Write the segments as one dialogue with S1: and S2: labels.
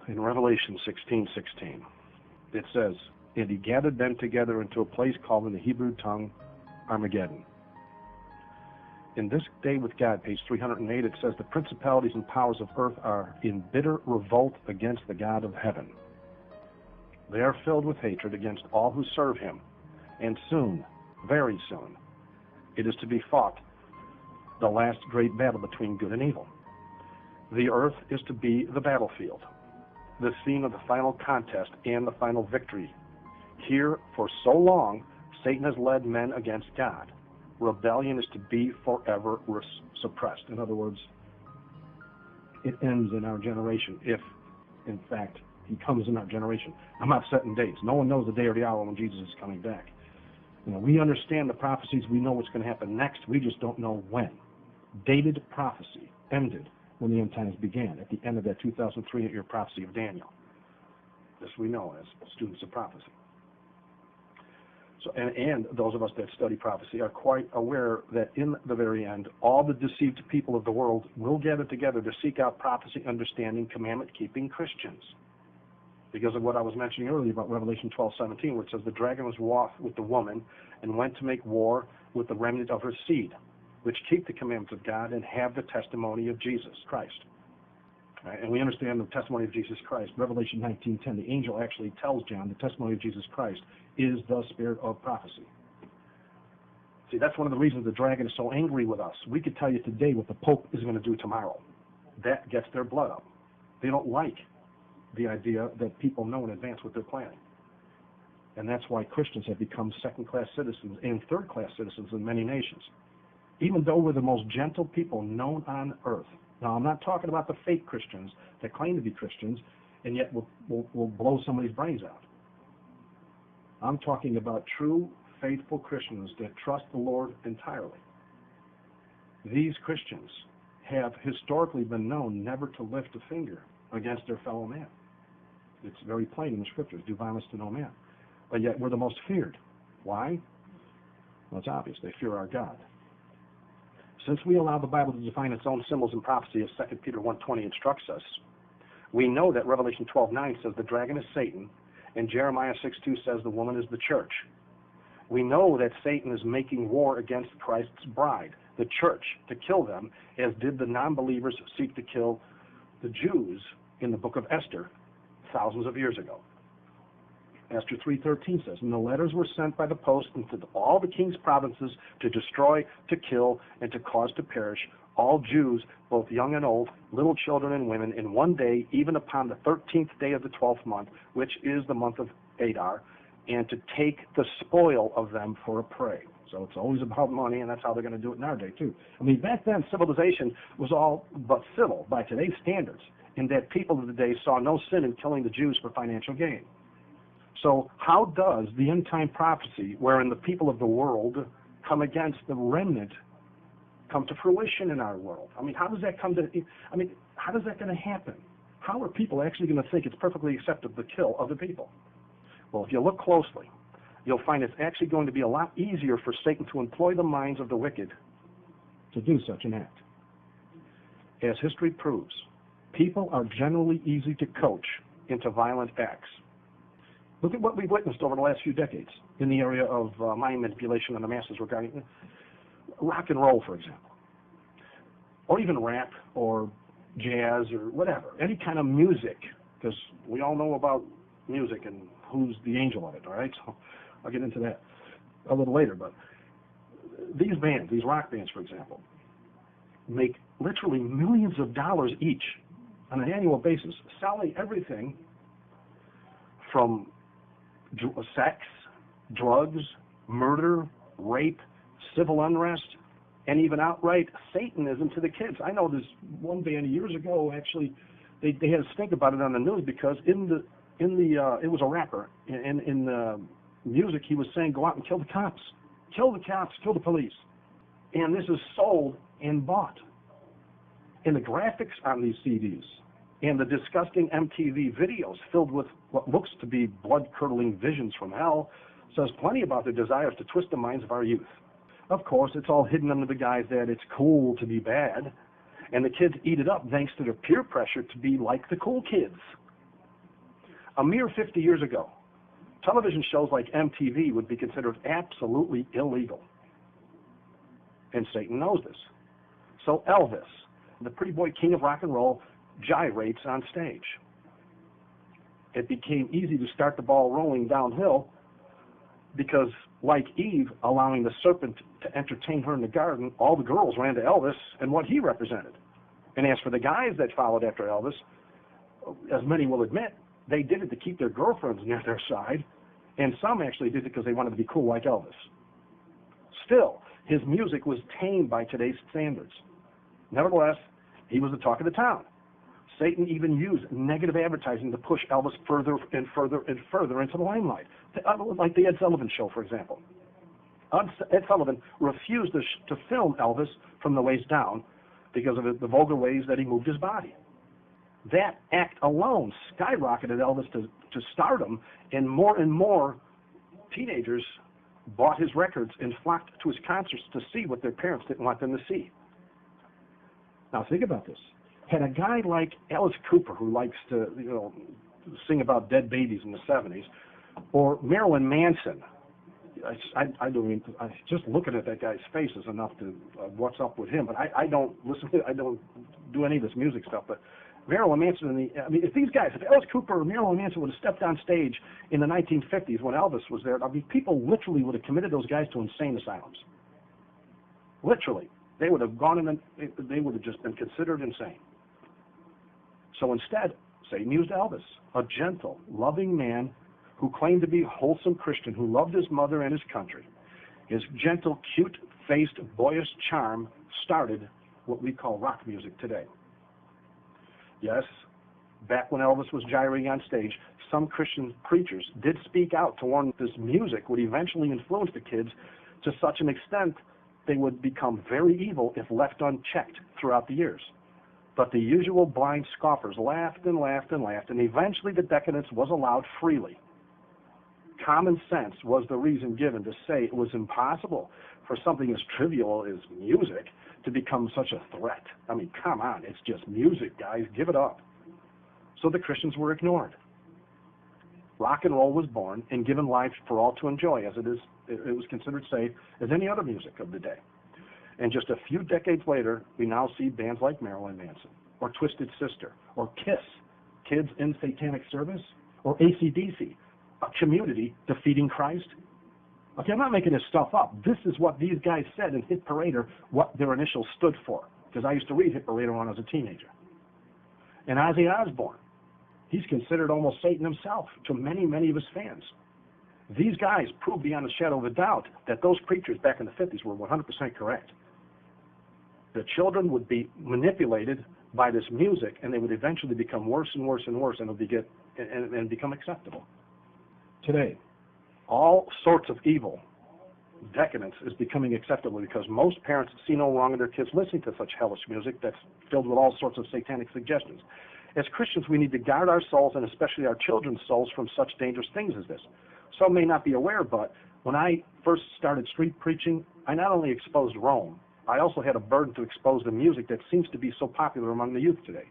S1: in Revelation 16:16. It says, "And he gathered them together into a place called in the Hebrew tongue Armageddon." In This Day with God, page 308, it says, "The principalities and powers of earth are in bitter revolt against the God of heaven. They are filled with hatred against all who serve him. And soon, very soon, it is to be fought, the last great battle between good and evil. The earth is to be the battlefield, the scene of the final contest and the final victory. Here, for so long, Satan has led men against God. Rebellion is to be forever suppressed." In other words, it ends in our generation if, in fact, he comes in our generation. I'm not setting dates. No one knows the day or the hour when Jesus is coming back. We understand the prophecies. We know what's going to happen next. We just don't know when. Dated prophecy ended when the end times began, at the end of that 2,300-year prophecy of Daniel. This we know as students of prophecy. So, and those of us that study prophecy are quite aware that in the very end, all the deceived people of the world will gather together to seek out prophecy, understanding, commandment-keeping Christians. Because of what I was mentioning earlier about Revelation 12:17, where it says, "The dragon was wroth with the woman and went to make war with the remnant of her seed, which keep the commandments of God and have the testimony of Jesus Christ." Right? And we understand the testimony of Jesus Christ. Revelation 19:10, the angel actually tells John the testimony of Jesus Christ is the spirit of prophecy. See, that's one of the reasons the dragon is so angry with us. We could tell you today what the Pope is going to do tomorrow. That gets their blood up. They don't like the idea that people know in advance what they're planning. And that's why Christians have become second-class citizens and third-class citizens in many nations. Even though we're the most gentle people known on earth. Now, I'm not talking about the fake Christians that claim to be Christians and yet will blow somebody's brains out. I'm talking about true, faithful Christians that trust the Lord entirely. These Christians have historically been known never to lift a finger against their fellow man. It's very plain in the Scriptures, do violence to no man. But yet we're the most feared. Why? Well, it's obvious. They fear our God. Since we allow the Bible to define its own symbols and prophecy, as 2 Peter 1:20 instructs us, we know that Revelation 12:9 says the dragon is Satan, and Jeremiah 6:2 says the woman is the church. We know that Satan is making war against Christ's bride, the church, to kill them, as did the non-believers seek to kill the Jews in the book of Esther thousands of years ago. Esther 3:13 says, "And the letters were sent by the post into all the king's provinces to destroy, to kill, and to cause to perish all Jews, both young and old, little children and women, in one day, even upon the 13th day of the 12th month, which is the month of Adar, and to take the spoil of them for a prey." So it's always about money, and that's how they're going to do it in our day, too. I mean, back then, civilization was all but civil by today's standards, in that people of the day saw no sin in killing the Jews for financial gain. So how does the end-time prophecy, wherein the people of the world come against the remnant, come to fruition in our world? I mean, how does that how does that going to happen? How are people actually going to think it's perfectly acceptable to kill other people? Well, if you look closely, you'll find it's actually going to be a lot easier for Satan to employ the minds of the wicked to do such an act. As history proves, people are generally easy to coach into violent acts. Look at what we've witnessed over the last few decades in the area of mind manipulation of the masses regarding rock and roll, for example, or even rap or jazz or whatever, any kind of music, because we all know about music and who's the angel of it, all right? So I'll get into that a little later, but these bands, these rock bands, for example, make literally millions of dollars each on an annual basis, selling everything from sex, drugs, murder, rape, civil unrest, and even outright Satanism to the kids. I know this one band years ago, actually, they had to think about it on the news because it was a rapper. In the music, he was saying, "Go out and kill the cops, kill the police," and this is sold and bought. And the graphics on these CDs and the disgusting MTV videos filled with what looks to be blood-curdling visions from hell says plenty about their desires to twist the minds of our youth. Of course, it's all hidden under the guise that it's cool to be bad, and the kids eat it up thanks to their peer pressure to be like the cool kids. A mere 50 years ago, television shows like MTV would be considered absolutely illegal. And Satan knows this. So Elvis, the pretty boy king of rock and roll, gyrates on stage. It became easy to start the ball rolling downhill because, like Eve allowing the serpent to entertain her in the garden, all the girls ran to Elvis and what he represented. And as for the guys that followed after Elvis, as many will admit, they did it to keep their girlfriends near their side, and some actually did it because they wanted to be cool like Elvis. Still, his music was tamed by today's standards. Nevertheless, he was the talk of the town. Satan even used negative advertising to push Elvis further and further and further into the limelight, like the Ed Sullivan Show, for example. Ed Sullivan refused to film Elvis from the waist down because of the vulgar ways that he moved his body. That act alone skyrocketed Elvis to stardom, and more teenagers bought his records and flocked to his concerts to see what their parents didn't want them to see. Now think about this. Had a guy like Alice Cooper, who likes to, sing about dead babies in the 70s, or Marilyn Manson, I don't mean, just looking at that guy's face is enough to what's up with him. But I don't listen to, I don't do any of this music stuff. But Marilyn Manson, if these guys, if Alice Cooper or Marilyn Manson would have stepped on stage in the 1950s when Elvis was there, people literally would have committed those guys to insane asylums. Literally, they would have gone in, and they would have just been considered insane. So instead, Satan used Elvis, a gentle, loving man who claimed to be a wholesome Christian, who loved his mother and his country. His gentle, cute-faced, boyish charm started what we call rock music today. Yes, back when Elvis was gyrating on stage, some Christian preachers did speak out to warn that this music would eventually influence the kids to such an extent they would become very evil if left unchecked throughout the years. But the usual blind scoffers laughed and laughed and laughed, and eventually the decadence was allowed freely. Common sense was the reason given to say it was impossible for something as trivial as music to become such a threat. I mean, come on, it's just music, guys, give it up. So the Christians were ignored. Rock and roll was born and given life for all to enjoy, as it was considered safe as any other music of the day. And just a few decades later, we now see bands like Marilyn Manson, or Twisted Sister, or KISS, Kids in Satanic Service, or AC/DC, a community defeating Christ. Okay, I'm not making this stuff up. This is what these guys said in Hit Parader, what their initials stood for, because I used to read Hit Parader when I was a teenager. And Ozzy Osbourne, he's considered almost Satan himself to many, many of his fans. These guys proved beyond a shadow of a doubt that those preachers back in the 50s were 100% correct. The children would be manipulated by this music, and they would eventually become worse and worse and worse, and become acceptable. Today, all sorts of evil, decadence, is becoming acceptable because most parents see no wrong in their kids listening to such hellish music that's filled with all sorts of satanic suggestions. As Christians, we need to guard our souls, and especially our children's souls, from such dangerous things as this. Some may not be aware, but when I first started street preaching, I not only exposed Rome, I also had a burden to expose the music that seems to be so popular among the youth today.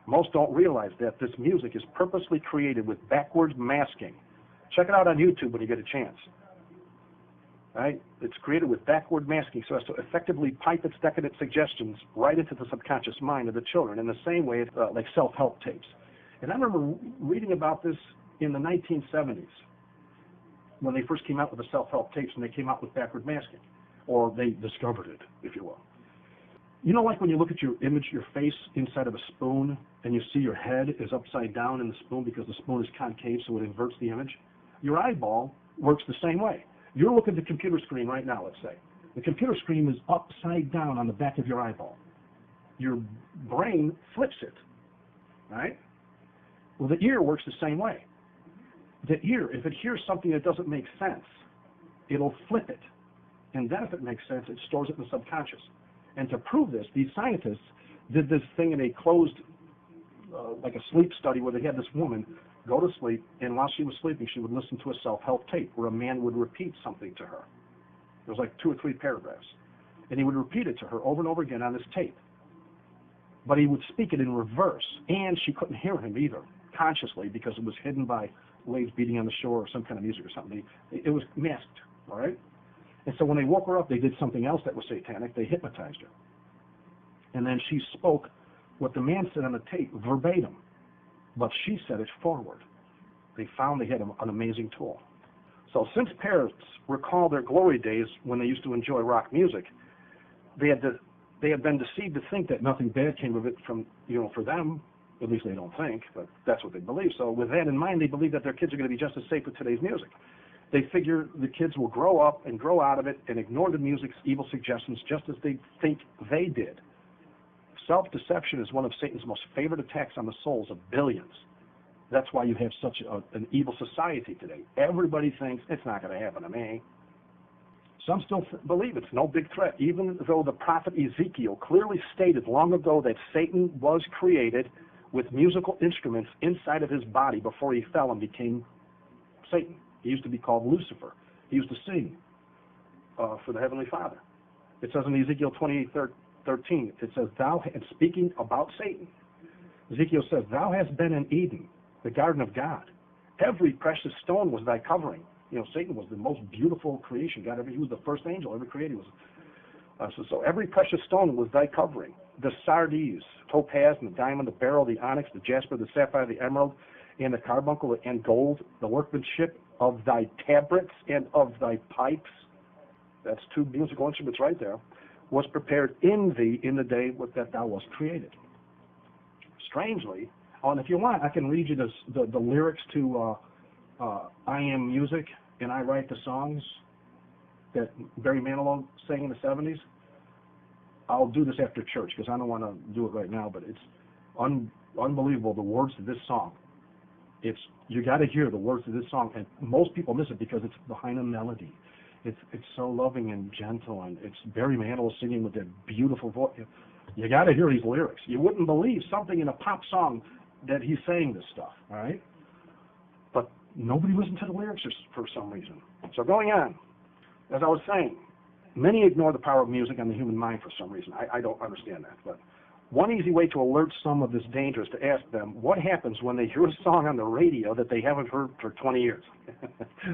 S1: Most don't realize that this music is purposely created with backwards masking. Check it out on YouTube when you get a chance. Right? It's created with backward masking so as to effectively pipe its decadent suggestions right into the subconscious mind of the children in the same way like self-help tapes. And I remember reading about this in the 1970s when they first came out with the self-help tapes, and they came out with backward masking, or they discovered it, if you will. You know, like when you look at your image, your face inside of a spoon, and you see your head is upside down in the spoon because the spoon is concave, so it inverts the image? Your eyeball works the same way. You're looking at the computer screen right now, let's say. The computer screen is upside down on the back of your eyeball. Your brain flips it, right? Well, the ear works the same way. The ear, if it hears something that doesn't make sense, it'll flip it. And then if it makes sense, it stores it in the subconscious. And to prove this, these scientists did this thing in a closed, like a sleep study, where they had this woman go to sleep, and while she was sleeping, she would listen to a self-help tape where a man would repeat something to her. It was like 2 or 3 paragraphs. And he would repeat it to her over and over again on this tape. But he would speak it in reverse, and she couldn't hear him either. subconsciously because it was hidden by waves beating on the shore or some kind of music or something. It was masked, all right? And so when they woke her up, they did something else that was satanic. They hypnotized her. And then she spoke what the man said on the tape verbatim, but she said it forward. They found they had an amazing tool. So since parents recall their glory days when they used to enjoy rock music, they had been deceived to think that nothing bad came of it from, for them. At least they don't think, but that's what they believe. So with that in mind, they believe that their kids are going to be just as safe with today's music. They figure the kids will grow up and grow out of it and ignore the music's evil suggestions just as they think they did. Self-deception is one of Satan's most favorite attacks on the souls of billions. That's why you have such an evil society today. Everybody thinks it's not going to happen to me. Some still believe it's no big threat, even though the prophet Ezekiel clearly stated long ago that Satan was created with musical instruments inside of his body before he fell and became Satan. He used to be called Lucifer. He used to sing for the Heavenly Father. It says in Ezekiel 28:13, it says, and speaking about Satan, Ezekiel says, thou hast been in Eden, the garden of God. Every precious stone was thy covering. Satan was the most beautiful creation. He was the first angel ever created. So every precious stone was thy covering. The sardius, topaz, and the diamond, the beryl, the onyx, the jasper, the sapphire, the emerald, and the carbuncle, and gold, the workmanship of thy tabrets and of thy pipes. That's two musical instruments right there. Was prepared in thee in the day that thou wast created. Strangely, and if you want, I can read you the lyrics to I Am Music and I Write the Songs that Barry Manilow sang in the 70s. I'll do this after church because I don't want to do it right now, but it's unbelievable, the words to this song. You got to hear the words to this song, and most people miss it because it's behind a melody. It's so loving and gentle, and it's Barry Manilow singing with that beautiful voice. You got to hear these lyrics. You wouldn't believe something in a pop song that he's saying this stuff, all right? But nobody listened to the lyrics for some reason. So going on, as I was saying, many ignore the power of music on the human mind for some reason. I don't understand that. But one easy way to alert some of this danger is to ask them what happens when they hear a song on the radio that they haven't heard for 20 years.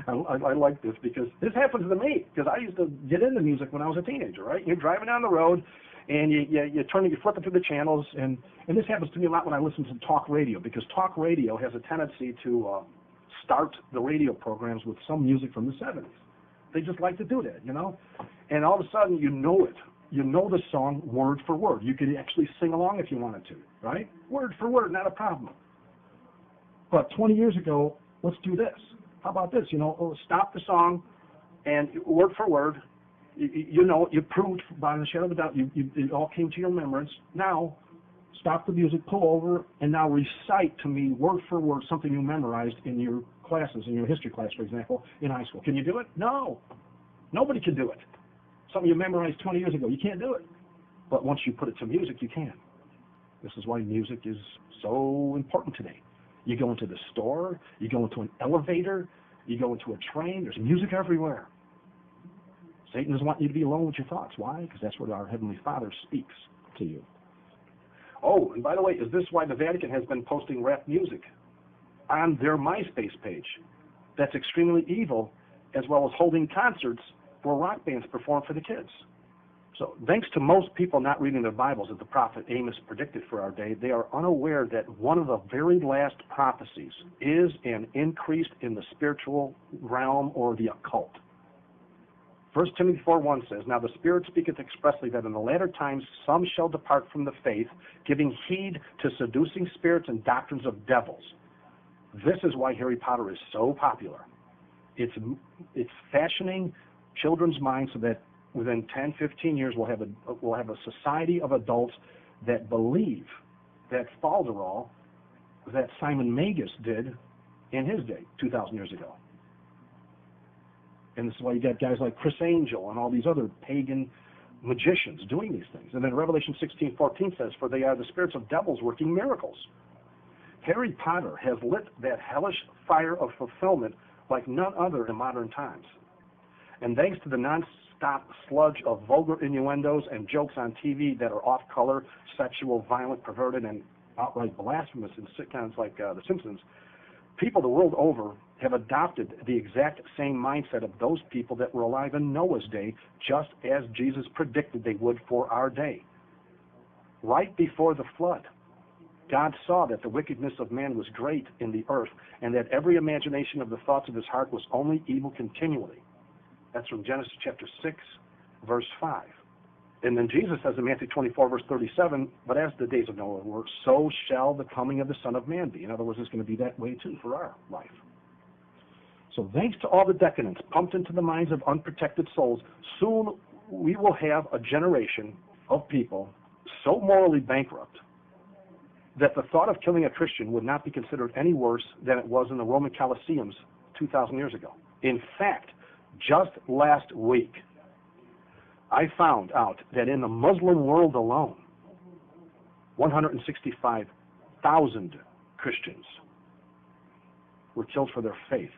S1: I like this because this happens to me because I used to get into music when I was a teenager, right? You're driving down the road and you're flipping through the channels, and this happens to me a lot when I listen to talk radio because talk radio has a tendency to start the radio programs with some music from the 70s. They just like to do that, And all of a sudden, you know it. You know the song word for word. You could actually sing along if you wanted to, right? Word for word, not a problem. But 20 years ago, let's do this. How about this? Stop the song and word for word. You proved by the shadow of a doubt. It all came to your remembrance. Now, stop the music, pull over, and now recite to me word for word something you memorized in your classes, in your history class, for example, in high school. Can you do it? No. Nobody can do it. Something you memorized 20 years ago, you can't do it. But once you put it to music, you can. This is why music is so important today. You go into the store, you go into an elevator, you go into a train, there's music everywhere. Satan doesn't want you to be alone with your thoughts. Why? Because that's where our Heavenly Father speaks to you. Oh, and by the way, is this why the Vatican has been posting rap music on their MySpace page? That's extremely evil, as well as holding concerts where rock bands perform for the kids. So thanks to most people not reading their Bibles as the prophet Amos predicted for our day, they are unaware that one of the very last prophecies is an increase in the spiritual realm or the occult. 1 Timothy 4:1 says, now the Spirit speaketh expressly that in the latter times some shall depart from the faith, giving heed to seducing spirits and doctrines of devils. This is why Harry Potter is so popular. It's fashioning children's minds so that within 10, 15 years we'll have a society of adults that believe that falderall that Simon Magus did in his day, 2,000 years ago. And this is why you got guys like Chris Angel and all these other pagan magicians doing these things. And then Revelation 16:14 says, for they are the spirits of devils working miracles. Harry Potter has lit that hellish fire of fulfillment like none other in modern times. And thanks to the non-stop sludge of vulgar innuendos and jokes on TV that are off-color, sexual, violent, perverted, and outright blasphemous in sitcoms like The Simpsons, people the world over have adopted the exact same mindset of those people that were alive in Noah's day, just as Jesus predicted they would for our day. Right before the flood, God saw that the wickedness of man was great in the earth, and that every imagination of the thoughts of his heart was only evil continually. That's from Genesis chapter 6, verse 5. And then Jesus says in Matthew 24, verse 37, but as the days of Noah were, so shall the coming of the Son of Man be. In other words, it's going to be that way too for our life. So thanks to all the decadence pumped into the minds of unprotected souls, soon we will have a generation of people so morally bankrupt that the thought of killing a Christian would not be considered any worse than it was in the Roman Colosseums 2,000 years ago. In fact, just last week, I found out that in the Muslim world alone, 165,000 Christians were killed for their faith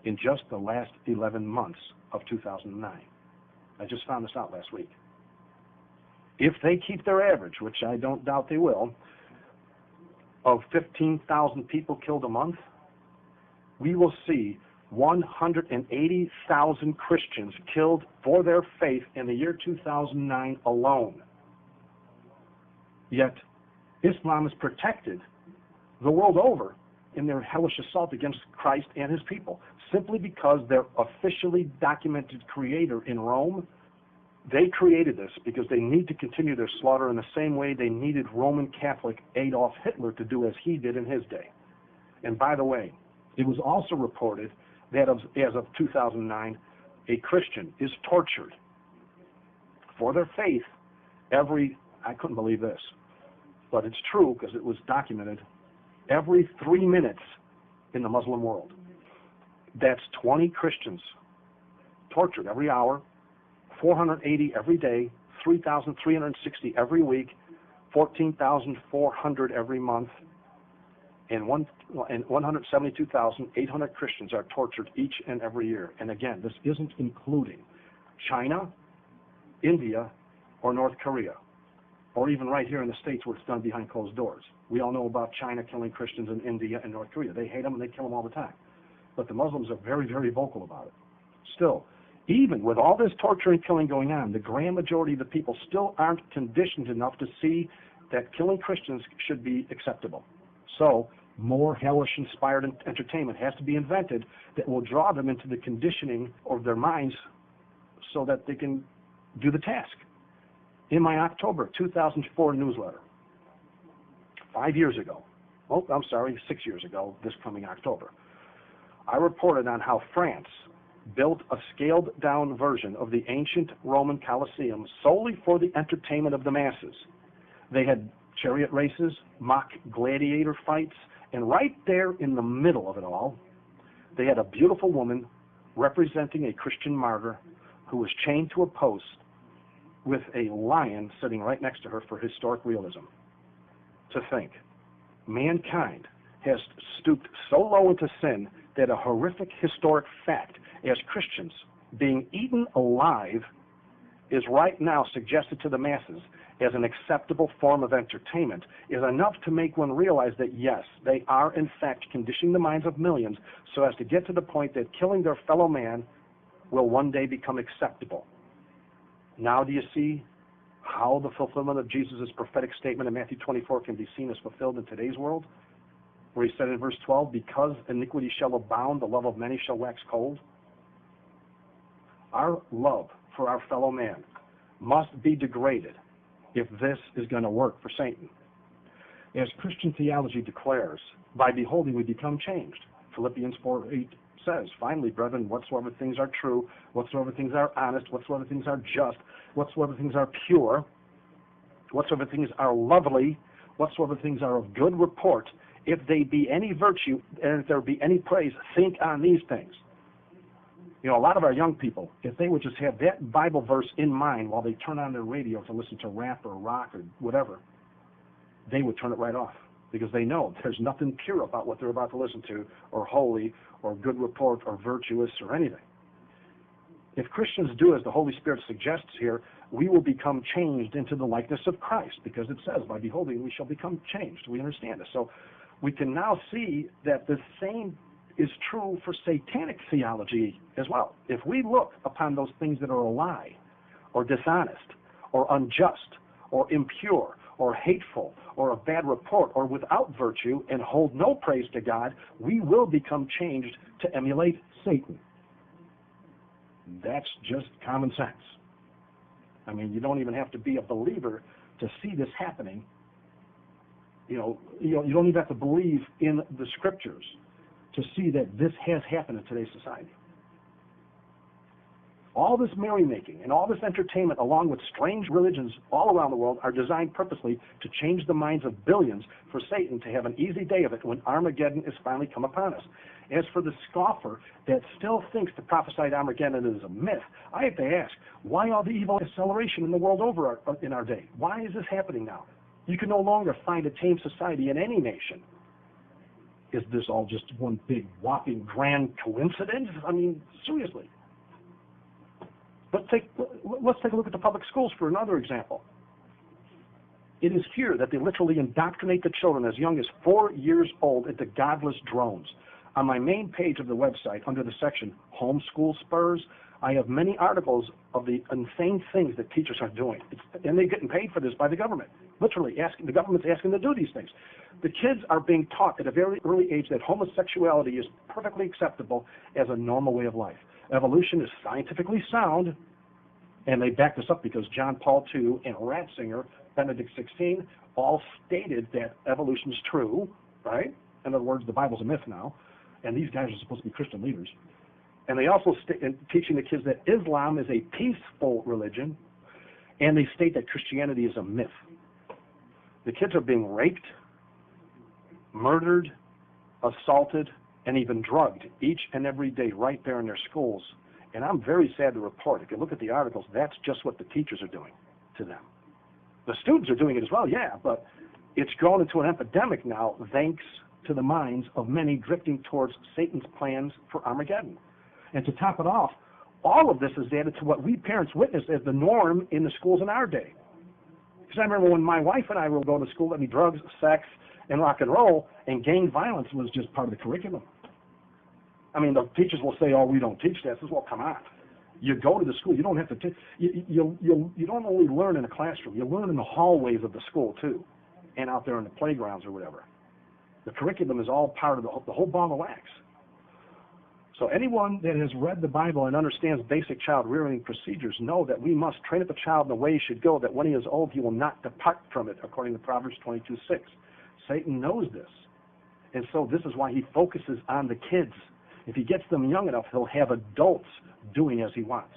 S1: in just the last 11 months of 2009. I just found this out last week. If they keep their average, which I don't doubt they will, of 15,000 people killed a month, we will see 180,000 Christians killed for their faith in the year 2009 alone. Yet, Islam is protected the world over in their hellish assault against Christ and his people, simply because their officially documented creator in Rome, they created this because they need to continue their slaughter in the same way they needed Roman Catholic Adolf Hitler to do as he did in his day. And by the way, it was also reported that as of 2009, a Christian is tortured for their faith I couldn't believe this, but it's true because it was documented, every 3 minutes in the Muslim world. That's 20 Christians tortured every hour, 480 every day, 3,360 every week, 14,400 every month, and 172,800 Christians are tortured each and every year. And again, this isn't including China, India, or North Korea, or even right here in the States where it's done behind closed doors. We all know about China killing Christians in India and North Korea. They hate them and they kill them all the time. But the Muslims are very, very vocal about it. Still, even with all this torture and killing going on, the grand majority of the people still aren't conditioned enough to see that killing Christians should be acceptable. So, more hellish-inspired entertainment has to be invented that will draw them into the conditioning of their minds so that they can do the task. In my October 2004 newsletter, 6 years ago, this coming October, I reported on how France built a scaled-down version of the ancient Roman Colosseum solely for the entertainment of the masses. They had chariot races, mock gladiator fights, and right there in the middle of it all, they had a beautiful woman representing a Christian martyr who was chained to a post with a lion sitting right next to her for historic realism. To think, mankind has stooped so low into sin that a horrific historic fact as Christians being eaten alive is right now suggested to the masses as an acceptable form of entertainment is enough to make one realize that yes, they are in fact conditioning the minds of millions so as to get to the point that killing their fellow man will one day become acceptable. Now do you see how the fulfillment of Jesus' prophetic statement in Matthew 24 can be seen as fulfilled in today's world? Where he said in verse 12, because iniquity shall abound, the love of many shall wax cold. Our love for our fellow man must be degraded if this is going to work for Satan. As Christian theology declares, by beholding we become changed. Philippians 4:8 says, finally, brethren, whatsoever things are true, whatsoever things are honest, whatsoever things are just, whatsoever things are pure, whatsoever things are lovely, whatsoever things are of good report, if they be any virtue and if there be any praise, think on these things. You know, a lot of our young people, if they would just have that Bible verse in mind while they turn on their radio to listen to rap or rock or whatever, they would turn it right off because they know there's nothing pure about what they're about to listen to or holy or good report or virtuous or anything. If Christians do as the Holy Spirit suggests here, we will become changed into the likeness of Christ, because it says, by beholding we shall become changed. We understand this. So we can now see that the same is true for satanic theology as well. If we look upon those things that are a lie, or dishonest, or unjust, or impure, or hateful, or of bad report, or without virtue, and hold no praise to God, we will become changed to emulate Satan. That's just common sense. I mean, you don't even have to be a believer to see this happening. You don't even have to believe in the scriptures to see that this has happened in today's society. All this merrymaking and all this entertainment, along with strange religions all around the world, are designed purposely to change the minds of billions for Satan to have an easy day of it when Armageddon is finally come upon us. As for the scoffer that still thinks the prophesied Armageddon is a myth, I have to ask, why all the evil acceleration in the world over in our day? Why is this happening now? You can no longer find a tame society in any nation. Is this all just one big, whopping, grand coincidence? I mean, seriously. Let's take a look at the public schools for another example. It is here that they literally indoctrinate the children as young as 4 years old into godless drones. On my main page of the website, under the section Homeschool Spurs, I have many articles of the insane things that teachers are doing. And they're getting paid for this by the government. Literally, the government's asking them to do these things. The kids are being taught at a very early age that homosexuality is perfectly acceptable as a normal way of life. Evolution is scientifically sound, and they back this up because John Paul II and Ratzinger, Benedict XVI, all stated that evolution is true, right? In other words, the Bible's a myth now, and these guys are supposed to be Christian leaders. And they also teaching the kids that Islam is a peaceful religion, and they state that Christianity is a myth. The kids are being raped, murdered, assaulted, and even drugged each and every day right there in their schools. And I'm very sad to report, if you look at the articles, that's just what the teachers are doing to them. The students are doing it as well, yeah, but it's grown into an epidemic now thanks to the minds of many drifting towards Satan's plans for Armageddon. And to top it off, all of this is added to what we parents witnessed as the norm in the schools in our day. Because I remember when my wife and I would go to school, there'd be drugs, sex, and rock and roll, and gang violence was just part of the curriculum. I mean, the teachers will say, "Oh, we don't teach that." I says, "Well, come on. You go to the school. You don't have to teach. You don't only learn in a classroom. You learn in the hallways of the school too, and out there in the playgrounds or whatever. The curriculum is all part of the whole ball of wax." So anyone that has read the Bible and understands basic child rearing procedures know that we must train up a child in the way he should go, that when he is old he will not depart from it, according to Proverbs 22:6. Satan knows this, and so this is why he focuses on the kids. If he gets them young enough, he'll have adults doing as he wants.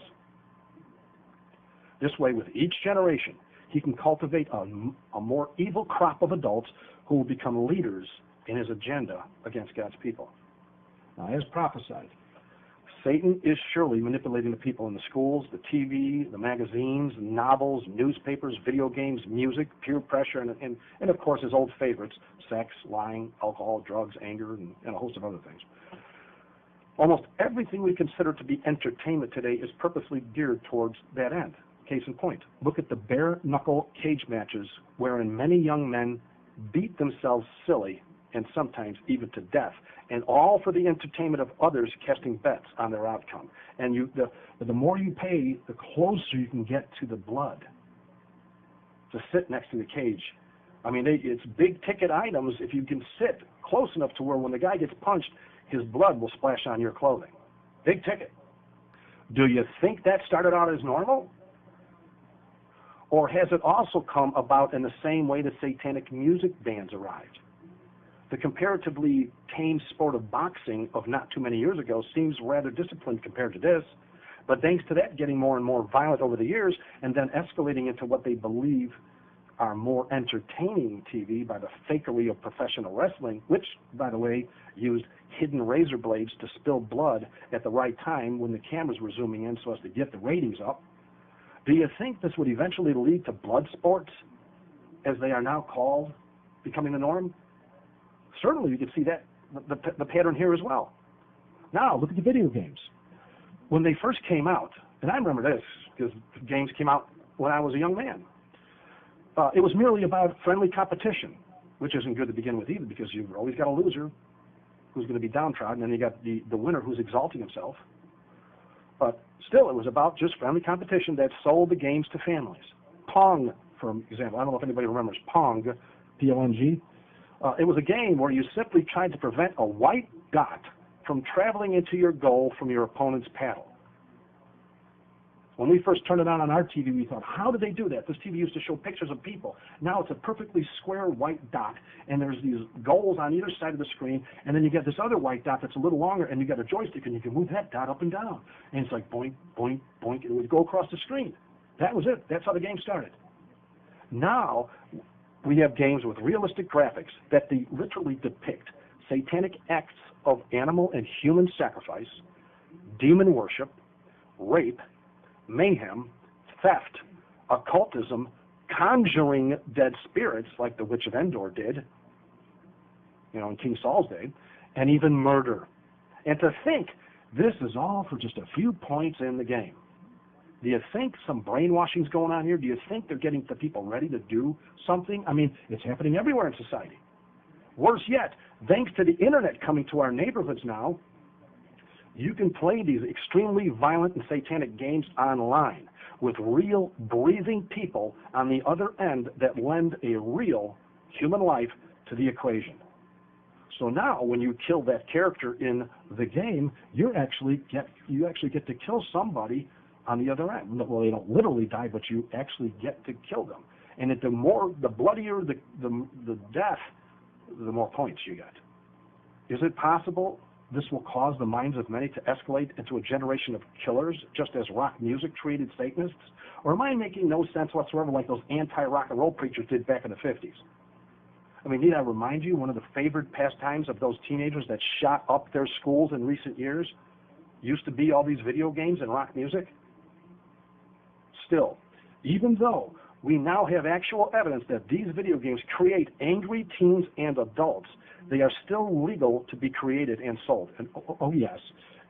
S1: This way, with each generation, he can cultivate a more evil crop of adults who will become leaders in his agenda against God's people. Now, as prophesied, Satan is surely manipulating the people in the schools, the TV, the magazines, novels, newspapers, video games, music, peer pressure, and of course his old favorites, sex, lying, alcohol, drugs, anger, and a host of other things. Almost everything we consider to be entertainment today is purposely geared towards that end. Case in point, look at the bare-knuckle cage matches wherein many young men beat themselves silly and sometimes even to death, and all for the entertainment of others casting bets on their outcome. And the more you pay, the closer you can get to the blood to sit next to the cage. I mean, it's big-ticket items if you can sit close enough to where when the guy gets punched, his blood will splash on your clothing. Big ticket. Do you think that started out as normal? Or has it also come about in the same way the satanic music bands arrived? The comparatively tame sport of boxing of not too many years ago seems rather disciplined compared to this, but thanks to that getting more and more violent over the years and then escalating into what they believe are more entertaining TV by the fakery of professional wrestling, which, by the way, used hidden razor blades to spill blood at the right time when the cameras were zooming in so as to get the ratings up. Do you think this would eventually lead to blood sports, as they are now called, becoming the norm? Certainly you can see that the pattern here as well. Now, look at the video games. When they first came out, And I remember this because games came out when I was a young man. It was merely about friendly competition, which isn't good to begin with either, because you've always got a loser who's going to be downtrodden, and you got the winner who's exalting himself. But still, it was about just friendly competition that sold the games to families. Pong, for example, I don't know if anybody remembers Pong, P-O-N-G. It was a game where you simply tried to prevent a white dot from traveling into your goal from your opponent's paddle. When we first turned it on our TV, we thought, how did they do that? This TV used to show pictures of people. Now it's a perfectly square white dot, and there's these goals on either side of the screen, and then you get this other white dot that's a little longer, and you got a joystick, and you can move that dot up and down. And it's like boink, boink, boink, and it would go across the screen. That was it. That's how the game started. Now we have games with realistic graphics that they literally depict satanic acts of animal and human sacrifice, demon worship, rape, mayhem, theft, occultism, conjuring dead spirits like the Witch of Endor did, in King Saul's day, and even murder. And to think this is all for just a few points in the game. Do you think some brainwashing's going on here? Do you think they're getting the people ready to do something? I mean, it's happening everywhere in society. Worse yet, thanks to the internet coming to our neighborhoods now, you can play these extremely violent and satanic games online with real breathing people on the other end that lend a real human life to the equation. So now when you kill that character in the game, you actually get to kill somebody on the other end. Well, they don't literally die, but you actually get to kill them. And the bloodier the death, the more points you get. Is it possible this will cause the minds of many to escalate into a generation of killers, just as rock music treated Satanists? Or am I making no sense whatsoever like those anti-rock and roll preachers did back in the 50s? I mean, need I remind you, one of the favored pastimes of those teenagers that shot up their schools in recent years used to be all these video games and rock music? Still, even though we now have actual evidence that these video games create angry teens and adults, they are still legal to be created and sold. And oh yes,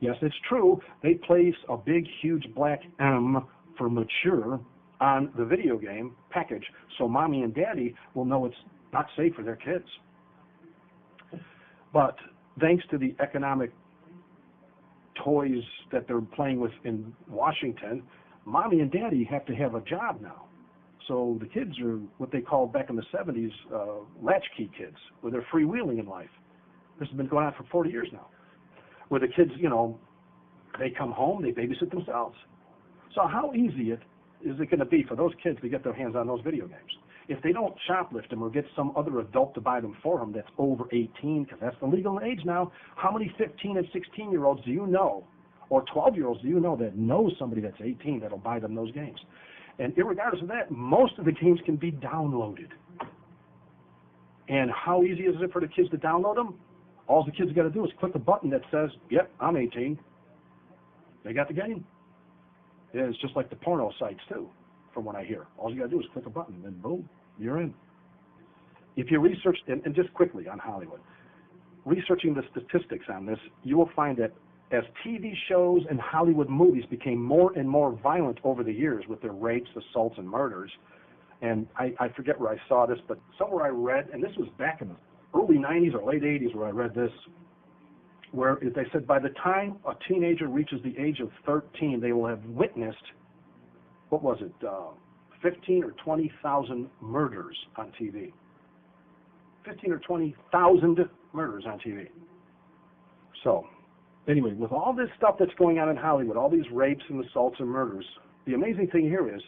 S1: it's true, they place a big, huge black M for mature on the video game package, so mommy and daddy will know it's not safe for their kids. But thanks to the economic toys that they're playing with in Washington, mommy and daddy have to have a job now. So the kids are what they called back in the 70s latchkey kids, where they're freewheeling in life. This has been going on for 40 years now, where the kids, they come home, they babysit themselves. So how easy is it going to be for those kids to get their hands on those video games? If they don't shoplift them or get some other adult to buy them for them that's over 18, because that's the legal age now, how many 15 and 16-year-olds do you know, or 12-year-olds do you know that knows somebody that's 18 that'll buy them those games? And irregardless of that, most of the games can be downloaded. And how easy is it for the kids to download them? All the kids got to do is click a button that says, yep, I'm 18. They got the game. Yeah, it's just like the porno sites, too, from what I hear. All you got to do is click a button, and boom, you're in. If you research, and just quickly on Hollywood, researching the statistics on this, you will find that as TV shows and Hollywood movies became more and more violent over the years with their rapes, assaults, and murders, and I forget where I saw this, but somewhere I read, and this was back in the early 90s or late 80s where I read this, where they said by the time a teenager reaches the age of 13, they will have witnessed, 15 or 20,000 murders on TV. 15 or 20,000 murders on TV. So, anyway, with all this stuff that's going on in Hollywood, all these rapes and assaults and murders, the amazing thing here is,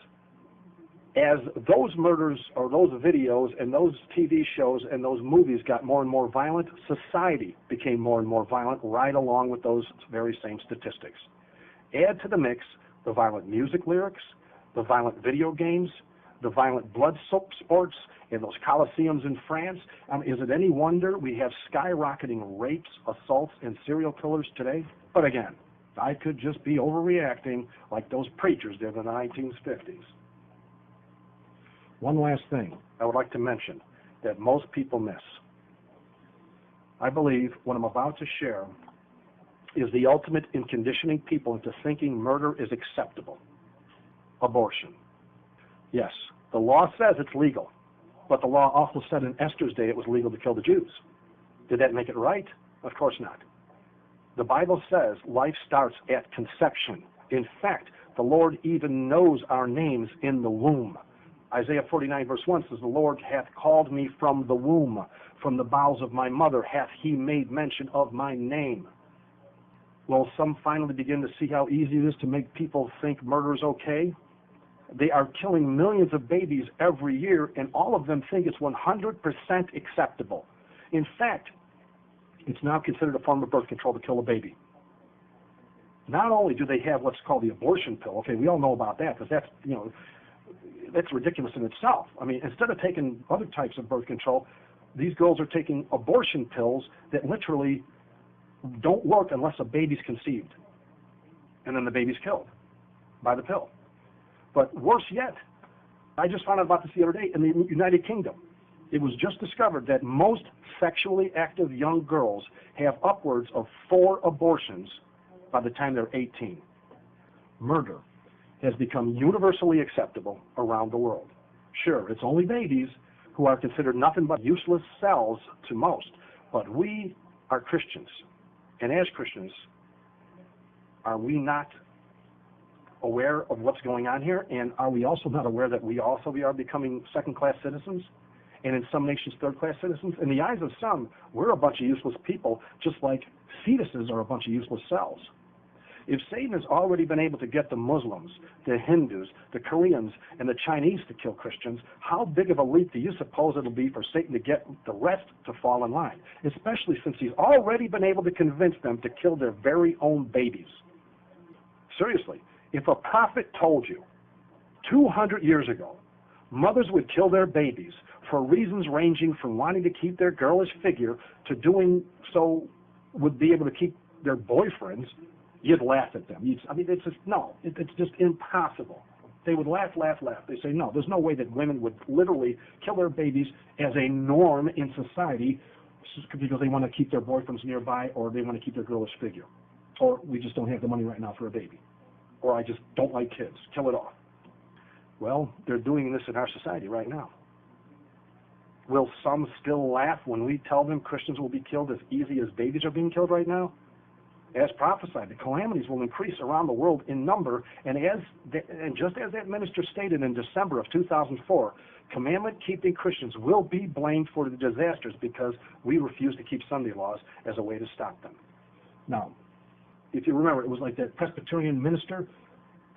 S1: as those murders or those videos and those TV shows and those movies got more and more violent, society became more and more violent right along with those very same statistics. Add to the mix the violent music lyrics, the violent video games, the violent blood sports in those coliseums in France. Is it any wonder we have skyrocketing rapes, assaults, and serial killers today? But again, I could just be overreacting like those preachers did in the 1950s. One last thing I would like to mention that most people miss. I believe what I'm about to share is the ultimate in conditioning people into thinking murder is acceptable. Abortion. Yes, the law says it's legal, but the law also said in Esther's day it was legal to kill the Jews. Did that make it right? Of course not. The Bible says life starts at conception. In fact, the Lord even knows our names in the womb. Isaiah 49 verse 1 says, the Lord hath called me from the womb, from the bowels of my mother hath he made mention of my name. Will some finally begin to see how easy it is to make people think murder is okay? They are killing millions of babies every year, and all of them think it's 100% acceptable. In fact, it's now considered a form of birth control to kill a baby. Not only do they have what's called the abortion pill, okay, we all know about that, because that's, that's ridiculous in itself. I mean, instead of taking other types of birth control, these girls are taking abortion pills that literally don't work unless a baby's conceived. And then the baby's killed by the pill. But worse yet, I just found out about this the other day in the United Kingdom. It was just discovered that most sexually active young girls have upwards of 4 abortions by the time they're 18. Murder has become universally acceptable around the world. Sure, it's only babies who are considered nothing but useless cells to most, but we are Christians. And as Christians, are we not aware of what's going on here? And are we also not aware that we are becoming second-class citizens? And in some nations, third-class citizens? In the eyes of some, we're a bunch of useless people, just like fetuses are a bunch of useless cells. If Satan has already been able to get the Muslims, the Hindus, the Koreans, and the Chinese to kill Christians, how big of a leap do you suppose it'll be for Satan to get the rest to fall in line? Especially since he's already been able to convince them to kill their very own babies. Seriously, if a prophet told you 200 years ago mothers would kill their babies for reasons ranging from wanting to keep their girlish figure to doing so would be able to keep their boyfriends, you'd laugh at them. It's just, no, it's just impossible. They would laugh. They say, no, there's no way that women would literally kill their babies as a norm in society because they want to keep their boyfriends nearby, or they want to keep their girlish figure. Or we just don't have the money right now for a baby. Or I just don't like kids. Kill it off. Well, they're doing this in our society right now. Will some still laugh when we tell them Christians will be killed as easy as babies are being killed right now? As prophesied, the calamities will increase around the world in number, and just as that minister stated in December of 2004, commandment-keeping Christians will be blamed for the disasters because we refuse to keep Sunday laws as a way to stop them. Now, if you remember, it was like that Presbyterian minister,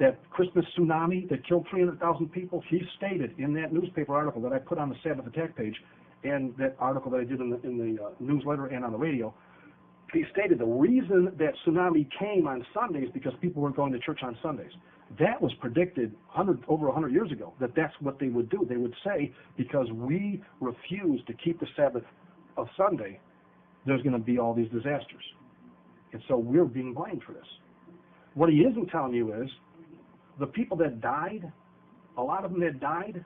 S1: that Christmas tsunami that killed 300,000 people. He stated in that newspaper article that I put on the Sabbath Attack page, and that article that I did in the newsletter and on the radio, he stated the reason that tsunami came on Sundays because people weren't going to church on Sundays. That was predicted over 100 years ago, that's what they would do. They would say, because we refuse to keep the Sabbath of Sunday, there's going to be all these disasters. And so we're being blamed for this. What he isn't telling you is the people that died, a lot of them that died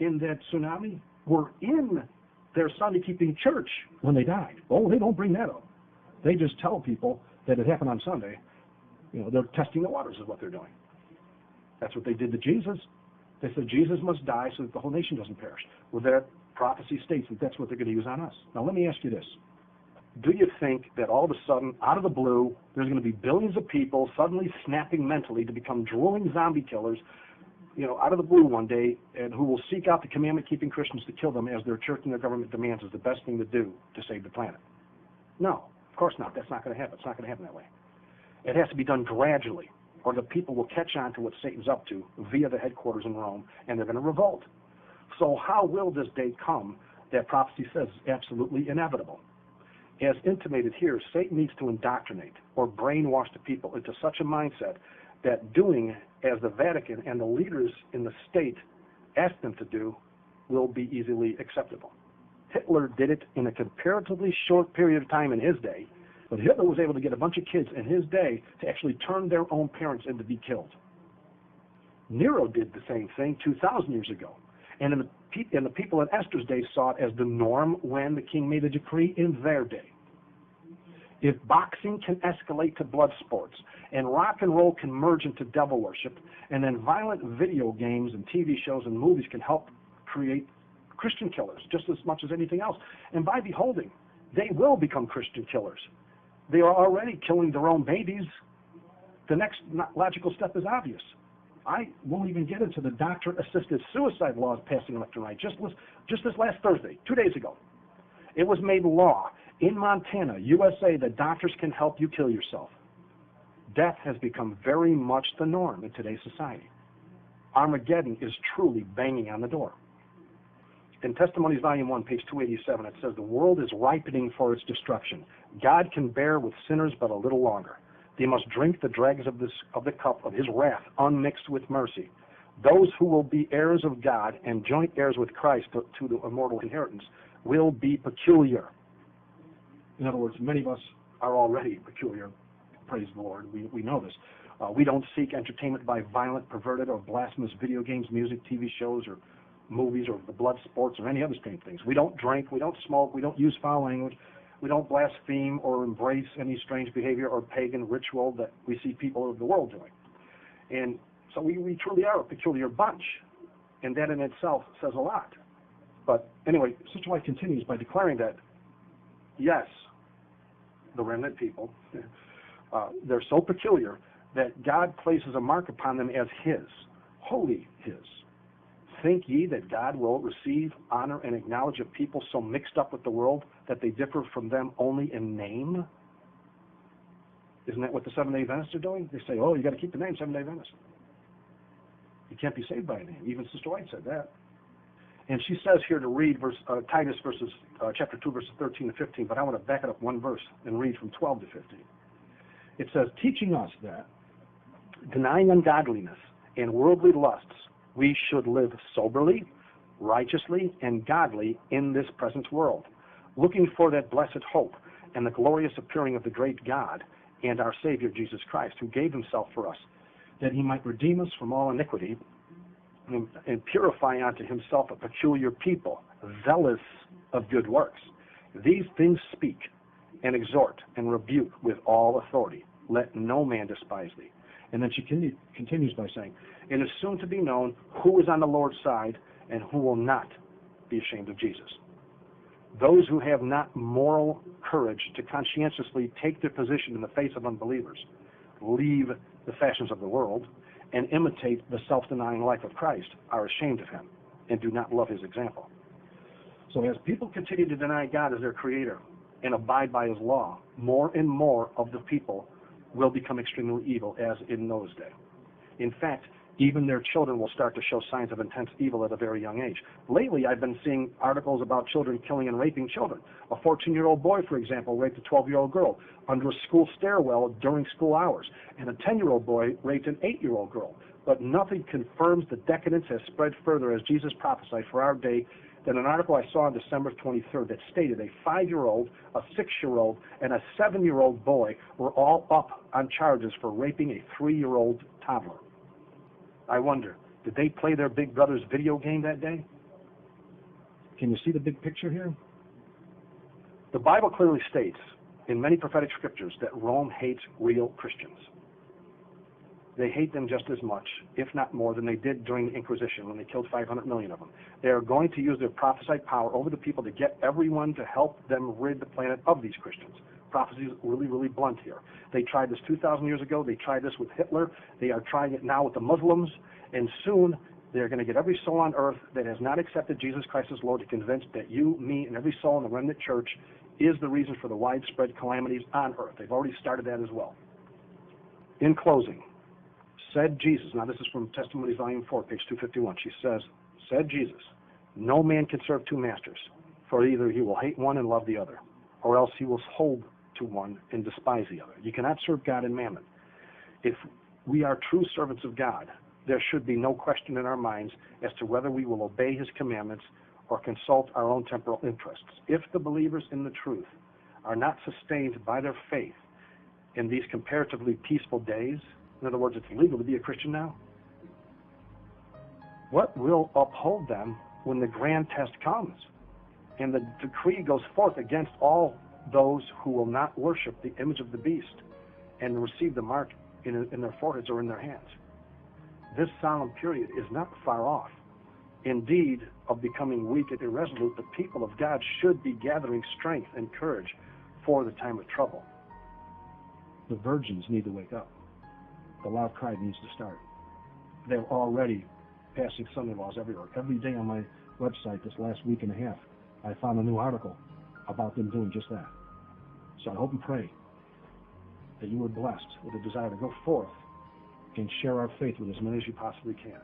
S1: in that tsunami were in their Sunday-keeping church when they died. Oh, they don't bring that up. They just tell people that it happened on Sunday. They're testing the waters is what they're doing. That's what they did to Jesus. They said Jesus must die so that the whole nation doesn't perish. Well, that prophecy states that that's what they're going to use on us. Now, let me ask you this. Do you think that all of a sudden, out of the blue, there's going to be billions of people suddenly snapping mentally to become drooling zombie killers, out of the blue one day, and who will seek out the commandment-keeping Christians to kill them as their church and their government demands is the best thing to do to save the planet? No, of course not. That's not going to happen. It's not going to happen that way. It has to be done gradually, or the people will catch on to what Satan's up to via the headquarters in Rome, and they're going to revolt. So how will this day come that prophecy says is absolutely inevitable? As intimated here, Satan needs to indoctrinate or brainwash the people into such a mindset that doing as the Vatican and the leaders in the state ask them to do will be easily acceptable. Hitler did it in a comparatively short period of time in his day, but Hitler was able to get a bunch of kids in his day to actually turn their own parents in to be killed. Nero did the same thing 2,000 years ago. And the people in Esther's day saw it as the norm when the king made a decree in their day. If boxing can escalate to blood sports, and rock and roll can merge into devil worship, and then violent video games and TV shows and movies can help create Christian killers just as much as anything else, and by beholding, they will become Christian killers. They are already killing their own babies. The next logical step is obvious. I won't even get into the doctor-assisted suicide laws passing left and right. Just this last Thursday, 2 days ago, it was made law in Montana, USA, that doctors can help you kill yourself. Death has become very much the norm in today's society. Armageddon is truly banging on the door. In Testimonies, Volume 1, page 287, it says, "The world is ripening for its destruction. God can bear with sinners but a little longer. They must drink the dregs of the cup of his wrath, unmixed with mercy. Those who will be heirs of God and joint heirs with Christ to the immortal inheritance will be peculiar." In other words, many of us are already peculiar. Praise the Lord. We know this. We don't seek entertainment by violent, perverted, or blasphemous video games, music, TV shows, or movies, or the blood sports, or any other strange things. We don't drink, we don't smoke, we don't use foul language, we don't blaspheme or embrace any strange behavior or pagan ritual that we see people of the world doing. And so we truly are a peculiar bunch, and that in itself says a lot. But anyway, Sister White continues by declaring that, yes, the remnant people, they're so peculiar that God places a mark upon them as his, wholly his. Think ye that God will receive, honor, and acknowledge a people so mixed up with the world that they differ from them only in name? Isn't that what the Seventh-day Adventists are doing? They say, oh, you got to keep the name Seventh-day Adventist. You can't be saved by a name. Even Sister White said that. And she says here to read Titus chapter 2, verses 13 to 15, but I want to back it up one verse and read from 12 to 15. It says, "Teaching us that, denying ungodliness and worldly lusts, we should live soberly, righteously, and godly in this present world, looking for that blessed hope and the glorious appearing of the great God and our Savior Jesus Christ, who gave himself for us, that he might redeem us from all iniquity and purify unto himself a peculiar people, zealous of good works. These things speak and exhort and rebuke with all authority. Let no man despise thee." And then she continues by saying, "It is soon to be known who is on the Lord's side and who will not be ashamed of Jesus. Those who have not moral courage to conscientiously take their position in the face of unbelievers, leave the fashions of the world, and imitate the self-denying life of Christ are ashamed of him and do not love his example." So as people continue to deny God as their creator and abide by his law, more and more of the people will become extremely evil, as in Noah's day. In fact, even their children will start to show signs of intense evil at a very young age. Lately, I've been seeing articles about children killing and raping children. A 14-year-old boy, for example, raped a 12-year-old girl under a school stairwell during school hours, and a 10-year-old boy raped an 8-year-old girl. But nothing confirms the decadence has spread further, as Jesus prophesied for our day, than an article I saw on December 23rd that stated a 5-year-old, a 6-year-old, and a 7-year-old boy were all up on charges for raping a 3-year-old toddler. I wonder, did they play their big brother's video game that day? Can you see the big picture here? The Bible clearly states in many prophetic scriptures that Rome hates real Christians. They hate them just as much, if not more, than they did during the Inquisition when they killed 500 million of them. They are going to use their prophesied power over the people to get everyone to help them rid the planet of these Christians. Prophecy is really, really blunt here. They tried this 2,000 years ago. They tried this with Hitler. They are trying it now with the Muslims. And soon they're going to get every soul on earth that has not accepted Jesus Christ as Lord to convince that you, me, and every soul in the remnant church is the reason for the widespread calamities on earth. They've already started that as well. In closing, said Jesus, now this is from Testimonies, Volume 4, page 251. She says, said Jesus, "No man can serve two masters, for either he will hate one and love the other, or else he will hold to one and despise the other." You cannot serve God and mammon. If we are true servants of God, there should be no question in our minds as to whether we will obey his commandments or consult our own temporal interests. If the believers in the truth are not sustained by their faith in these comparatively peaceful days, in other words, it's legal to be a Christian now, what will uphold them when the grand test comes and the decree goes forth against all those who will not worship the image of the beast and receive the mark in their foreheads or in their hands. This solemn period is not far off. Indeed, of becoming weak and irresolute, the people of God should be gathering strength and courage for the time of trouble. The virgins need to wake up. The loud cry needs to start. They're already passing Sunday laws everywhere. Every day on my website this last week and a half, I found a new article about them doing just that. So I hope and pray that you are blessed with a desire to go forth and share our faith with as many as you possibly can.